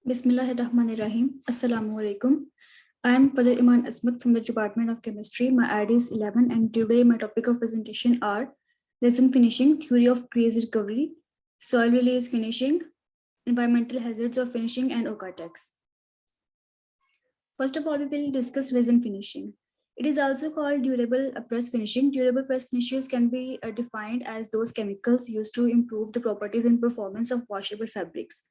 Bismillahirrahmanirrahim. Assalamu alaikum. I am Fadil Iman Asmat from the Department of Chemistry. My ID is 11 and today my topic of presentation are resin finishing, theory of craze recovery, soil release finishing, environmental hazards of finishing and Ocatex. First of all, we will discuss resin finishing. It is also called durable press finishing. Durable press finishes can be defined as those chemicals used to improve the properties and performance of washable fabrics.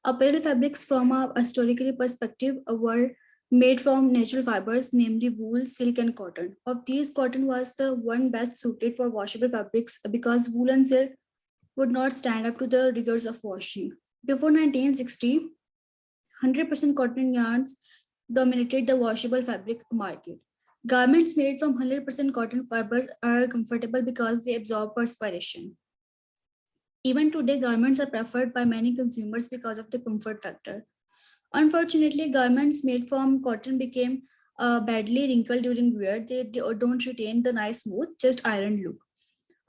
Apparel fabrics from a historical perspective were made from natural fibers, namely wool, silk, and cotton. Of these, cotton was the one best suited for washable fabrics because wool and silk would not stand up to the rigors of washing. Before 1960, 100% cotton yarns dominated the washable fabric market. Garments made from 100% cotton fibers are comfortable because they absorb perspiration. Even today, garments are preferred by many consumers because of the comfort factor. Unfortunately, garments made from cotton became badly wrinkled during wear. They don't retain the nice, smooth, just ironed look.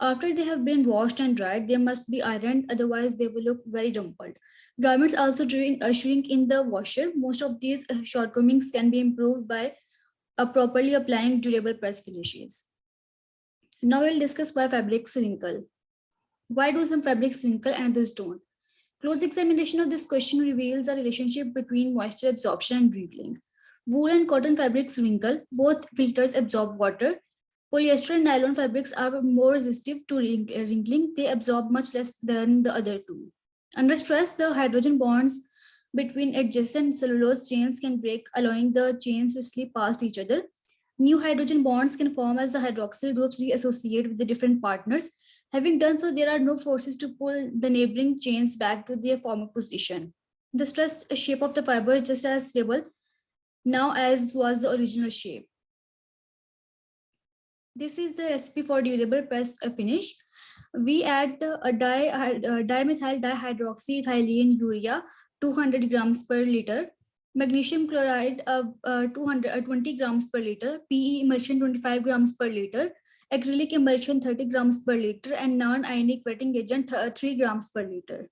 After they have been washed and dried, they must be ironed, otherwise, they will look very rumpled. Garments also shrink in the washer. Most of these shortcomings can be improved by properly applying durable press finishes. Now we'll discuss why fabrics wrinkle. Why do some fabrics wrinkle and others don't? Close examination of this question reveals a relationship between moisture absorption and wrinkling. Wool and cotton fabrics wrinkle. Both filters absorb water. Polyester and nylon fabrics are more resistive to wrinkling. They absorb much less than the other two. Under stress, the hydrogen bonds between adjacent cellulose chains can break, allowing the chains to slip past each other. New hydrogen bonds can form as the hydroxyl groups reassociate with the different partners. Having done so, there are no forces to pull the neighboring chains back to their former position. The stressed shape of the fiber is just as stable now as was the original shape. This is the recipe for durable press finish. We add a dimethyl dihydroxyethylene urea 200 grams per liter, magnesium chloride 20 grams per liter, PE emulsion 25 grams per liter, acrylic emulsion 30 grams per liter, and non-ionic wetting agent 3 grams per liter.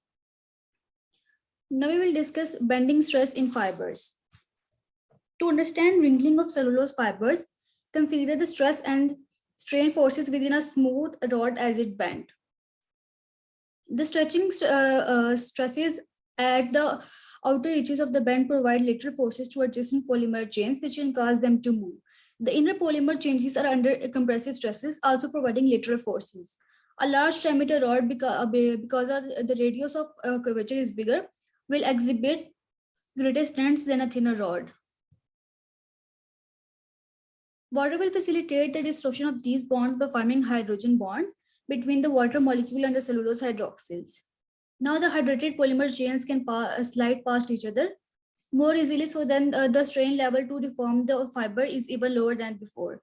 Now we will discuss bending stress in fibers. To understand wrinkling of cellulose fibers, consider the stress and strain forces within a smooth rod as it bends. The stretching stresses at the outer edges of the bend provide lateral forces to adjacent polymer chains, which can cause them to move. The inner polymer changes are under compressive stresses, also providing lateral forces. A large diameter rod, because the radius of curvature is bigger, will exhibit greater strengths than a thinner rod. Water will facilitate the disruption of these bonds by forming hydrogen bonds between the water molecule and the cellulose hydroxyls. Now the hydrated polymer chains can slide past each other more easily, so then the strain level to deform the fiber is even lower than before.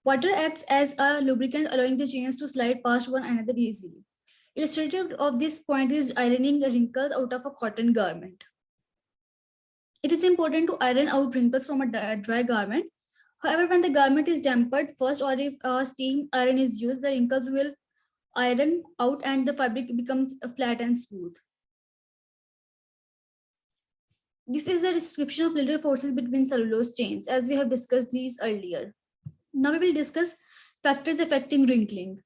Water acts as a lubricant, allowing the chains to slide past one another easily. Illustrative of this point is ironing the wrinkles out of a cotton garment. It is important to iron out wrinkles from a dry garment. However, when the garment is dampened first, or if steam iron is used, the wrinkles will iron out and the fabric becomes flat and smooth. This is a description of lateral forces between cellulose chains, as we have discussed these earlier. Now we will discuss factors affecting wrinkling.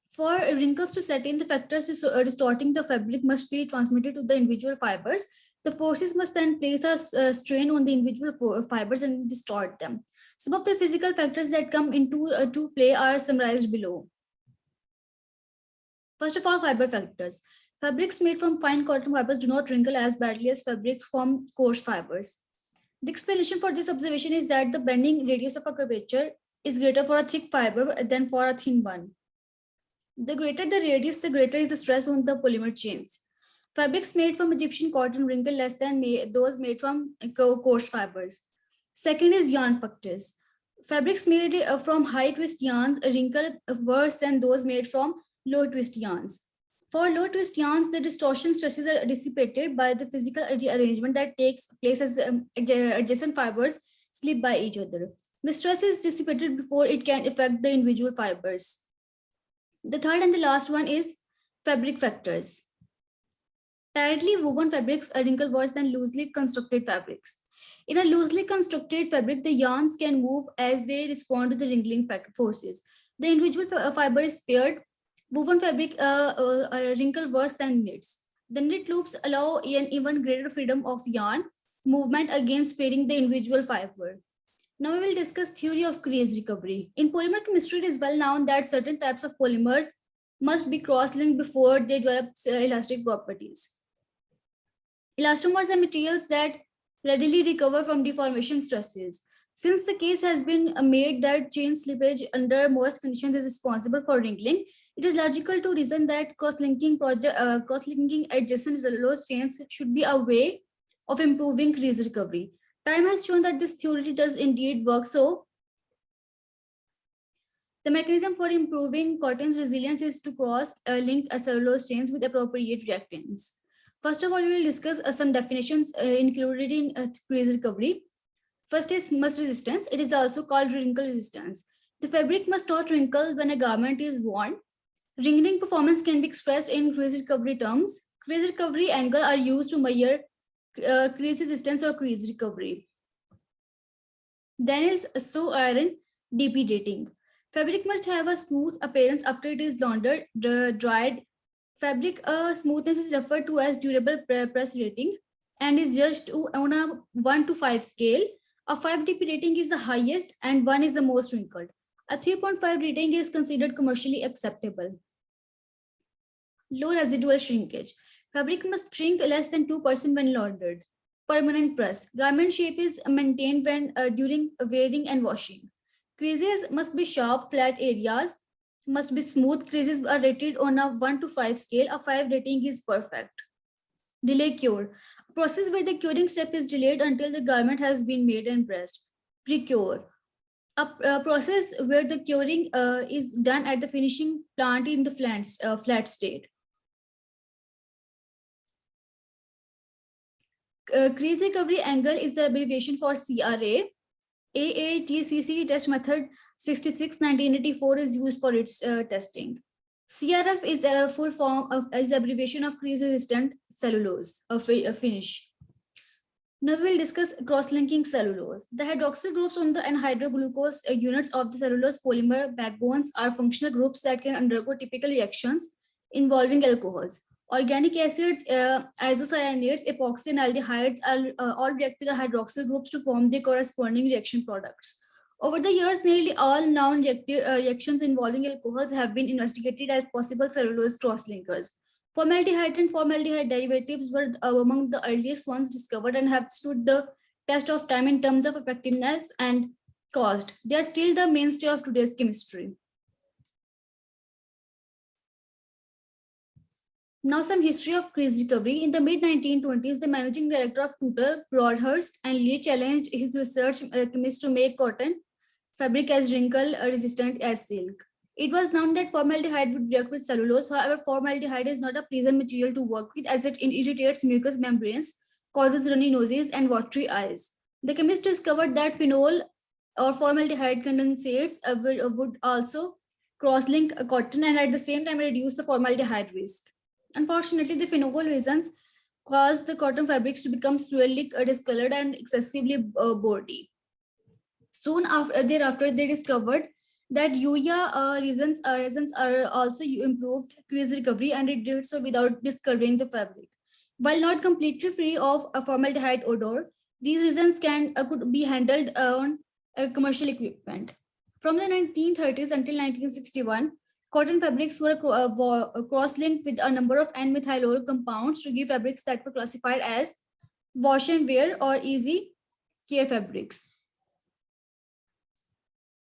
For wrinkles to set in, the factors distorting the fabric must be transmitted to the individual fibers. The forces must then place a strain on the individual fibers and distort them. Some of the physical factors that come into play are summarized below. First of all, fiber factors. Fabrics made from fine cotton fibers do not wrinkle as badly as fabrics from coarse fibers. The explanation for this observation is that the bending radius of a curvature is greater for a thick fiber than for a thin one. The greater the radius, the greater is the stress on the polymer chains. Fabrics made from Egyptian cotton wrinkle less than those made from coarse fibers. Second is yarn factors. Fabrics made from high twist yarns wrinkle worse than those made from low twist yarns. For low twist yarns, the distortion stresses are dissipated by the physical rearrangement that takes place as adjacent fibers slip by each other. The stress is dissipated before it can affect the individual fibers. The third and the last one is fabric factors. Tightly woven fabrics wrinkle worse than loosely constructed fabrics. In a loosely constructed fabric, the yarns can move as they respond to the wrinkling forces. The individual fiber is paired. Woven fabric wrinkle worse than knits. The knit loops allow an even greater freedom of yarn movement against pairing the individual fiber. Now we will discuss theory of crease recovery. In polymer chemistry, it is well known that certain types of polymers must be cross-linked before they develop elastic properties. Elastomers are materials that readily recover from deformation stresses. Since the case has been made that chain slippage under most conditions is responsible for wrinkling, it is logical to reason that cross-linking adjacent cellulose chains should be a way of improving crease recovery. Time has shown that this theory does indeed work. So, the mechanism for improving cotton's resilience is to cross-link cellulose chains with appropriate reactants. First of all, we will discuss some definitions included in crease recovery. First is must resistance. It is also called wrinkle resistance. The fabric must not wrinkle when a garment is worn. Wrinkling performance can be expressed in crease recovery terms. Crease recovery angle are used to measure crease resistance or crease recovery. Then is sew iron DP dating. Fabric must have a smooth appearance after it is laundered, dried. Fabric smoothness is referred to as durable press rating and is judged on a 1 to 5 scale. A 5 DP rating is the highest and 1 is the most wrinkled. A 3.5 rating is considered commercially acceptable. Low residual shrinkage. Fabric must shrink less than 2% when laundered. Permanent press. Garment shape is maintained when during wearing and washing. Creases must be sharp, flat areas must be smooth. Creases are rated on a 1 to 5 scale. A 5 rating is perfect. Delay cure. A process where the curing step is delayed until the garment has been made and pressed. Pre-cure. A process where the curing is done at the finishing plant in the flat state. Crease recovery angle is the abbreviation for CRA. AATCC test method 66/1984 is used for its testing. CRF is a full form of is abbreviation of crease resistant cellulose, a finish. Now we will discuss cross-linking cellulose. The hydroxyl groups on the anhydroglucose units of the cellulose polymer backbones are functional groups that can undergo typical reactions involving alcohols. Organic acids, isocyanates, epoxy, and aldehydes all react with the hydroxyl groups to form the corresponding reaction products. Over the years, nearly all known reactions involving alcohols have been investigated as possible cellulose cross-linkers. Formaldehyde and formaldehyde derivatives were among the earliest ones discovered and have stood the test of time in terms of effectiveness and cost. They are still the mainstay of today's chemistry. Now some history of crease recovery. In the mid-1920s, the managing director of Tudor, Broadhurst and Lee challenged his research chemists to make cotton fabric as wrinkle resistant as silk. It was known that formaldehyde would react with cellulose. However, formaldehyde is not a pleasant material to work with as it irritates mucous membranes, causes runny noses and watery eyes. The chemist discovered that phenol or formaldehyde condensates would also cross-link cotton and at the same time reduce the formaldehyde risk. Unfortunately, the phenol resins caused the cotton fabrics to become swirly, discolored, and excessively boardy. Soon thereafter, they discovered that urea resins are also improved crease recovery, and it did so without discoloring the fabric. While not completely free of a formaldehyde odor, these resins could be handled on commercial equipment. From the 1930s until 1961, cotton fabrics were cross-linked with a number of N-methylol compounds to give fabrics that were classified as wash and wear or easy care fabrics.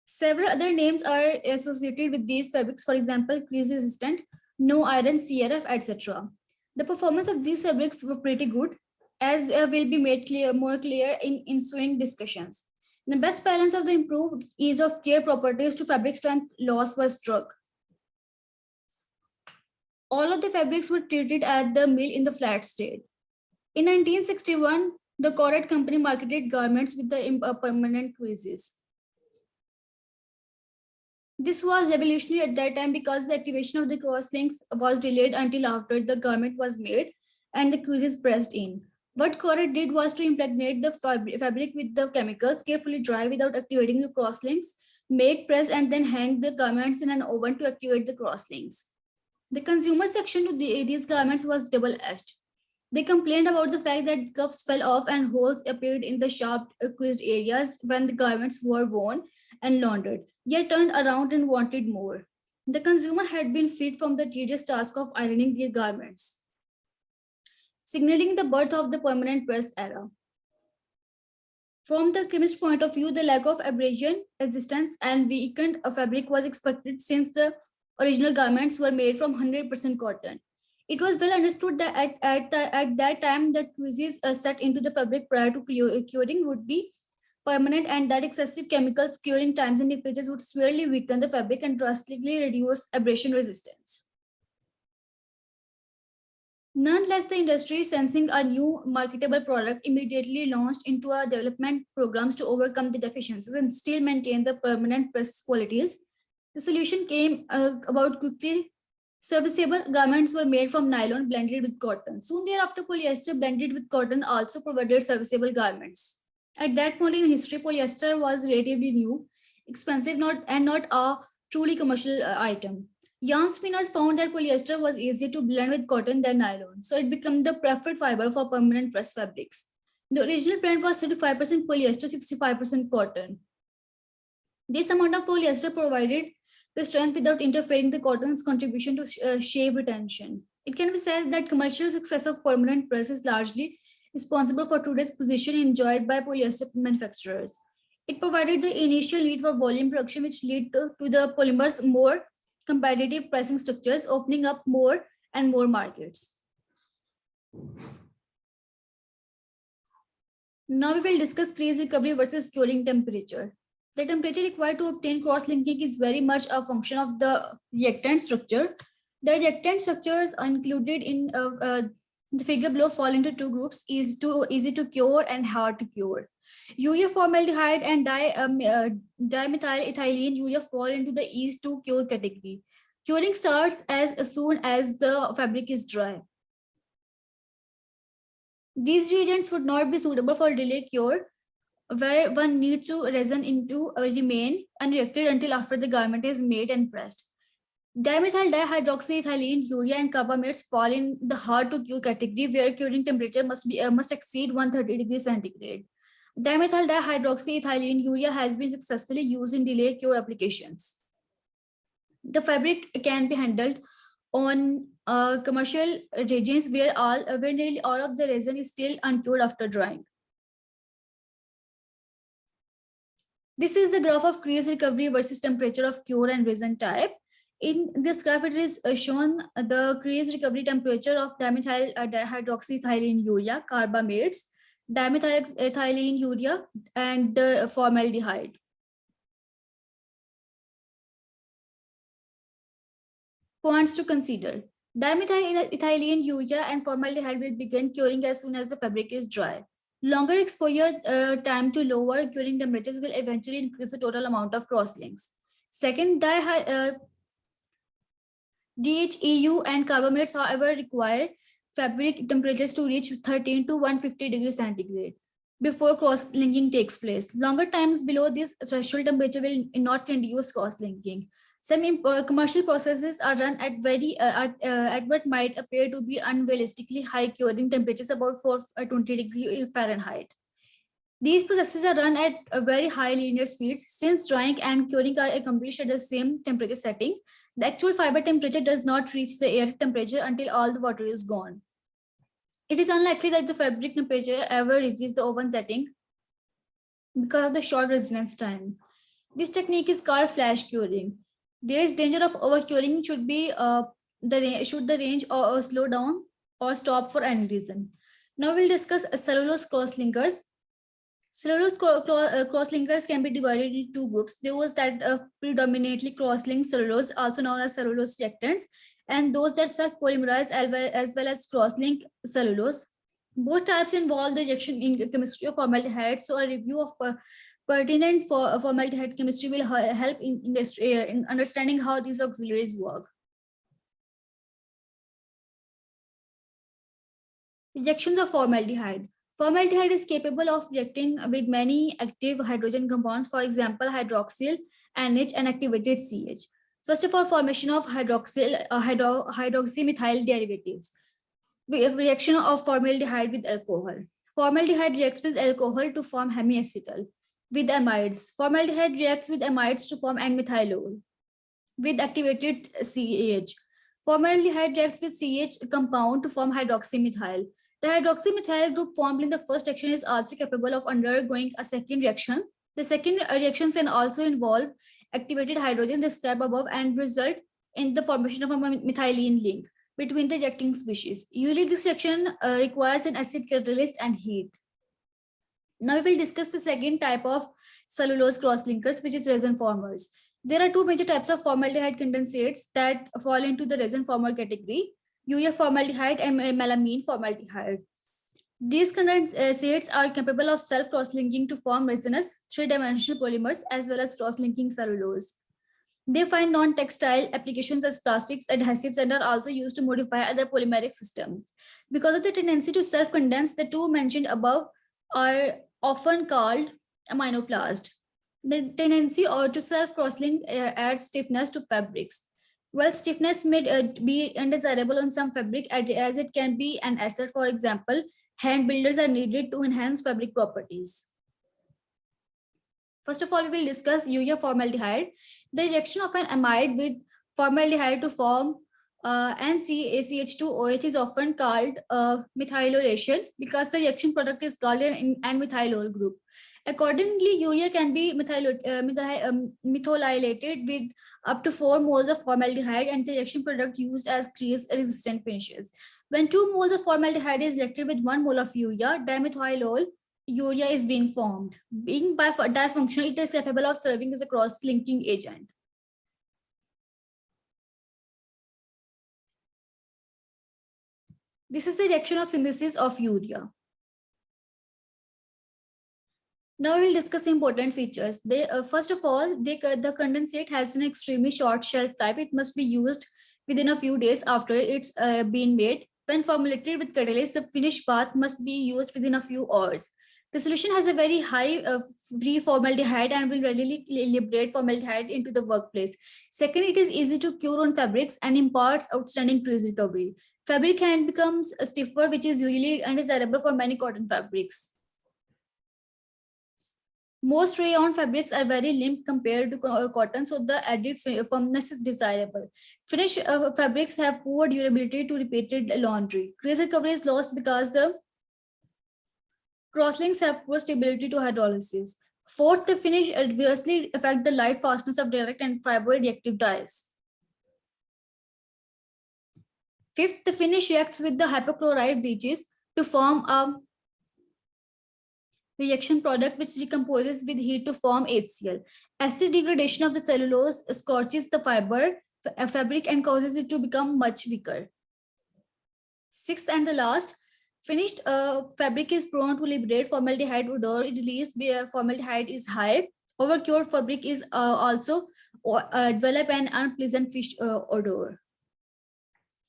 Several other names are associated with these fabrics, for example, crease resistant, no iron, CRF, etc. The performance of these fabrics were pretty good, as will be made more clear in ensuing discussions. The best balance of the improved ease of care properties to fabric strength loss was struck. All of the fabrics were treated at the mill in the flat state. In 1961, the Corette company marketed garments with the permanent creases. This was revolutionary at that time because the activation of the cross links was delayed until after the garment was made. and the creases pressed in. What Corey did was to impregnate the fabric with the chemicals, carefully dry without activating the crosslinks, make, press, and then hang the garments in an oven to activate the crosslinks. The consumer section to these garments was double-edged. They complained about the fact that cuffs fell off and holes appeared in the sharp creased areas when the garments were worn and laundered, yet turned around and wanted more. The consumer had been freed from the tedious task of ironing their garments, signaling the birth of the permanent press era. From the chemist's point of view, the lack of abrasion resistance and weakened fabric was expected since the original garments were made from 100% cotton. It was well understood that at that time that creases set into the fabric prior to curing would be permanent, and that excessive chemicals curing times and temperatures would severely weaken the fabric and drastically reduce abrasion resistance. Nonetheless, the industry, sensing a new marketable product, immediately launched into a development programs to overcome the deficiencies and still maintain the permanent press qualities. The solution came about quickly. Serviceable garments were made from nylon blended with cotton. Soon thereafter, polyester blended with cotton also provided serviceable garments. At that point in history, polyester was relatively new, expensive, not a truly commercial item. Yarn spinners found that polyester was easier to blend with cotton than nylon, so it became the preferred fiber for permanent press fabrics. The original blend was 35% polyester, 65% cotton. This amount of polyester provided the strength without interfering the cotton's contribution to shape retention. It can be said that commercial success of permanent press is largely responsible for today's position enjoyed by polyester manufacturers. It provided the initial need for volume production, which led to the polymers' more competitive pricing structures, opening up more and more markets. Now we will discuss crease recovery versus curing temperature. The temperature required to obtain cross-linking is very much a function of the reactant structure. The reactant structures included in the figure below fall into two groups: easy to cure and hard to cure. Urea formaldehyde and dimethyl ethylene urea fall into the easy to cure category. Curing starts as soon as the fabric is dry. These reagents would not be suitable for delay cure, where one needs to resin into remain unreacted until after the garment is made and pressed. Dimethyl dihydroxyethylene, urea, and carbamates fall in the hard to cure category, where curing temperature must exceed 130 degrees centigrade. Dimethyl dihydroxyethylene urea has been successfully used in delay cure applications. The fabric can be handled on commercial regions where nearly all of the resin is still uncured after drying. This is the graph of crease recovery versus temperature of cure and resin type. In this graph, it is shown the crease recovery temperature of dimethyl dihydroxyethylene urea, carbamates, dimethyl ethylene urea, and formaldehyde. Points to consider. Dimethyl ethylene urea and formaldehyde will begin curing as soon as the fabric is dry. Longer exposure time to lower curing temperatures will eventually increase the total amount of crosslinks. Second, DHEU and carbamates, however, require fabric temperatures to reach 13 to 150 degrees centigrade before cross-linking takes place. Longer times below this threshold temperature will not induce cross-linking. Some commercial processes are run at what might appear to be unrealistically high curing temperatures, about 420 degrees Fahrenheit. These processes are run at a very high linear speeds. Since drying and curing are accomplished at the same temperature setting, the actual fiber temperature does not reach the air temperature until all the water is gone. It is unlikely that the fabric temperature ever reaches the oven setting because of the short residence time. This technique is called flash curing. There is danger of over curing should the range or slow down or stop for any reason. Now we'll discuss cellulose crosslinkers. Cellulose crosslinkers can be divided into two groups: those that predominantly cross-link cellulose, also known as cellulose reactants, and those that self-polymerize as well as cross-link cellulose. Both types involve the reaction in chemistry of formaldehyde, so a review of pertinent formaldehyde chemistry will help in understanding how these auxiliaries work. Reactions of formaldehyde. Formaldehyde is capable of reacting with many active hydrogen compounds, for example, hydroxyl, NH, and activated CH. First of all, formation of hydroxymethyl derivatives. Reaction of formaldehyde with alcohol. Formaldehyde reacts with alcohol to form hemiacetal. With amides, formaldehyde reacts with amides to form N-methylol. With activated CH, formaldehyde reacts with CH compound to form hydroxymethyl. The hydroxymethyl group formed in the first reaction is also capable of undergoing a second reaction. The second reaction can also involve activated hydrogen, the step above, and result in the formation of a methylene link between the reacting species. Usually, this reaction requires an acid catalyst and heat. Now we will discuss the second type of cellulose cross-linkers, which is resin formers. There are two major types of formaldehyde condensates that fall into the resin former category: UF formaldehyde and melamine formaldehyde. These condensates are capable of self-cross-linking to form resinous three-dimensional polymers as well as cross-linking cellulose. They find non-textile applications as plastics, adhesives, and are also used to modify other polymeric systems. Because of the tendency to self-condense, the two mentioned above are often called aminoplast. The tendency or to self-crosslink adds stiffness to fabrics. While stiffness may be undesirable on some fabric as it can be an asset, for example, hand builders are needed to enhance fabric properties. First of all, we will discuss urea formaldehyde. The reaction of an amide with formaldehyde to form NCACH2OH is often called methylylation because the reaction product is called an N-methylol group. Accordingly, urea can be methylated with up to 4 moles of formaldehyde and the reaction product used as grease-resistant finishes. When 2 moles of formaldehyde is reacted with 1 mole of urea, dimethylol urea is being formed. Being bifunctional, it is capable of serving as a cross-linking agent. This is the reaction of synthesis of urea. Now we will discuss important features. First of all, the condensate has an extremely short shelf life. It must be used within a few days after it's been made. When formulated with catalyst, the finished bath must be used within a few hours. The solution has a very high free formaldehyde and will readily liberate formaldehyde into the workplace. Second, it is easy to cure on fabrics and imparts outstanding crease recovery. Fabric hand becomes stiffer, which is usually undesirable for many cotton fabrics. Most rayon fabrics are very limp compared to cotton, so the added firmness is desirable. Finished fabrics have poor durability to repeated laundry. Crease recovery is lost because the crosslinks have poor stability to hydrolysis. Fourth, the finish adversely affect the light fastness of direct and fiber reactive dyes. Fifth, the finish reacts with the hypochlorite bleaches to form a reaction product which decomposes with heat to form HCl. Acid degradation of the cellulose scorches the fabric and causes it to become much weaker. Sixth and the last, finished fabric is prone to liberate formaldehyde odor. Released formaldehyde is high. Overcured fabric is also develop an unpleasant fish odor.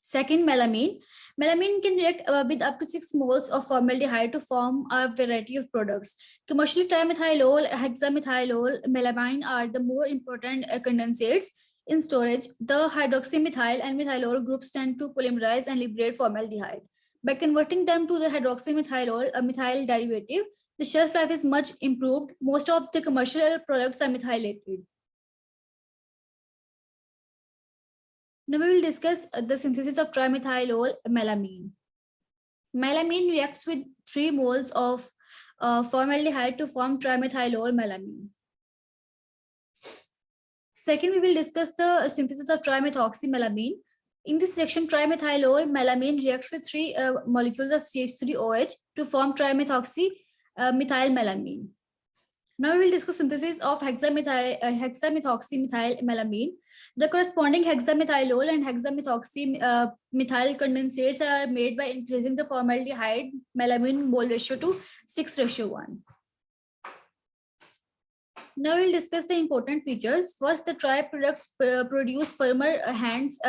Second, melamine. Melamine can react with up to 6 moles of formaldehyde to form a variety of products. Commercially, trimethylol, hexamethylol, melamine are the more important condensates. In storage, the hydroxymethyl and methylol groups tend to polymerize and liberate formaldehyde. By converting them to the hydroxymethylol, a methyl derivative, the shelf life is much improved. Most of the commercial products are methylated. Now we will discuss the synthesis of trimethylol melamine. Melamine reacts with 3 moles of formaldehyde to form trimethylol melamine. Second, we will discuss the synthesis of trimethoxymelamine. In this section, trimethylol melamine reacts with 3 molecules of CH3OH to form trimethylmelamine. Now we will discuss synthesis of hexamethoxymethyl. The corresponding hexamethylol and hexamethoxymethyl condensates are made by increasing the formaldehyde melamine mole ratio to 6:1. Now we'll discuss the important features. First, the tri products produce firmer hands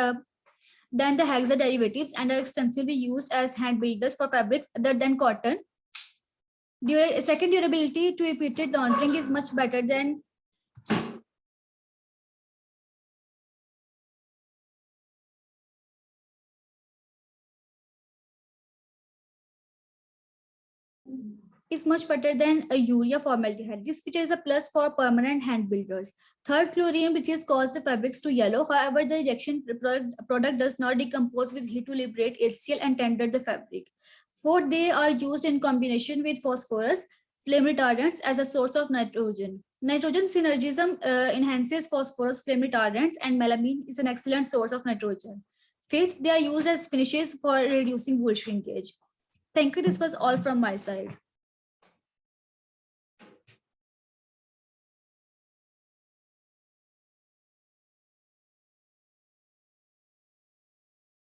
than the hexa derivatives and are extensively used as hand builders for fabrics other than cotton. Second, durability to repeated laundering is much better than a urea formaldehyde. This feature is a plus for permanent hand builders. Third, chlorine, which is cause the fabrics to yellow. However, the reaction product does not decompose with heat to liberate HCl and tender the fabric. Fourth, they are used in combination with phosphorus, flame retardants as a source of nitrogen. Nitrogen synergism enhances phosphorus flame retardants, and melamine is an excellent source of nitrogen. Fifth, they are used as finishes for reducing wool shrinkage. Thank you. This was all from my side.